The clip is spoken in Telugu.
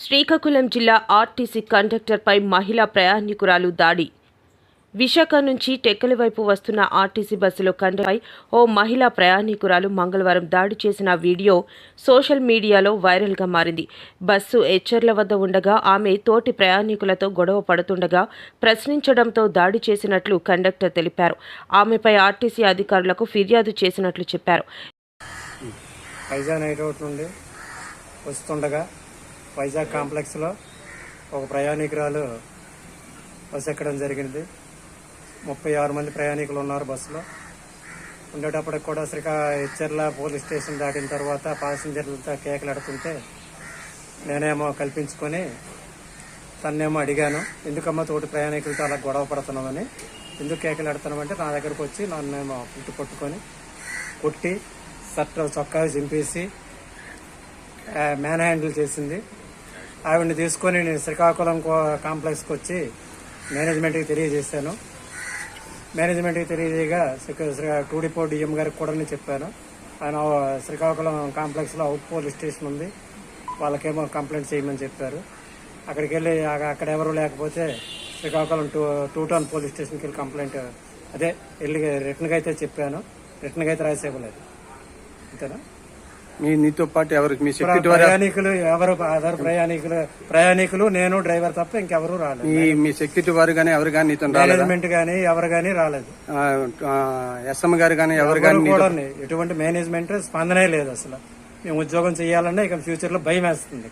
శ్రీకాకుళం జిల్లా ఆర్టీసీ కండక్టర్పై మహిళా ప్రయాణికురాలు దాడి. విశాఖ నుంచి టెక్కలి వైపు వస్తున్న ఆర్టీసీ బస్సులో కండక్టర్పై ఓ మహిళా ప్రయాణికురాలు మంగళవారం దాడి చేసిన వీడియో సోషల్ మీడియాలో వైరల్గా మారింది. బస్సు ఎచ్చెర్ల వద్ద ఉండగా ఆమె తోటి ప్రయాణికులతో గొడవ పడుతుండగా ప్రశ్నించడంతో దాడి చేసినట్లు కండక్టర్ తెలిపారు. ఆమెపై ఆర్టీసీ అధికారులకు ఫిర్యాదు చేసినట్లు చెప్పారు. వైజాగ్ కాంప్లెక్స్లో ఒక ప్రయాణికురాలు బస్సు ఎక్కడం జరిగింది. 36 మంది ప్రయాణికులు ఉన్నారు బస్సులో. ఉండేటప్పటికి కూడా ఎచ్చెర్ల పోలీస్ స్టేషన్ దాటిన తర్వాత ప్యాసింజర్లతో కేకలాడుతుంటే నేనేమో కల్పించుకొని తన్నేమో అడిగాను, ఎందుకమ్మా తోటి ప్రయాణికులతో అలా గొడవ పడుతున్నామని, ఎందుకు కేకలాడుతున్నామంటే నా దగ్గరకు వచ్చి నన్నేమో పుట్టి పట్టుకొని కొట్టి చొక్కా చింపేసి మ్యాన్ హ్యాండిల్ చేసింది. ఆవిడని తీసుకొని నేను శ్రీకాకుళం కాంప్లెక్స్కి వచ్చి మేనేజ్మెంట్కి తెలియజేశాను. మేనేజ్మెంట్కి తెలియజేయగా టూడిపో డిఎం గారికి కూడా నేను చెప్పాను. ఆయన శ్రీకాకుళం కాంప్లెక్స్లో అవుట్ పోలీస్ స్టేషన్ ఉంది, వాళ్ళకేమో కంప్లైంట్ చేయమని చెప్పారు. అక్కడికి వెళ్ళి అక్కడ ఎవరు లేకపోతే శ్రీకాకుళం టూ టౌన్ పోలీస్ స్టేషన్కి వెళ్ళి కంప్లైంట్ వెళ్ళి రిటర్న్గా అయితే చెప్పాను. రిటర్న్గా అయితే రాసేవ్వలేదు. అంతేనా? నీతో పాటు ఎవరికి ప్రయాణికులు నేను డ్రైవర్ తప్ప ఇంకెవరు రాలేదు. మీ సెక్యూరిటీ వారు గానీ ఎవరు గానీ నీతో మేనేజ్మెంట్ గానీ ఎవరు గానీ రాలేదు. ఎస్ఎం గారు గానీ ఎవరు గానీ ఎటువంటి మేనేజ్మెంట్ స్పందనే లేదు. అసలు మేము ఉద్యోగం చేయాలన్నా ఇక ఫ్యూచర్ లో భయం వేస్తుంది.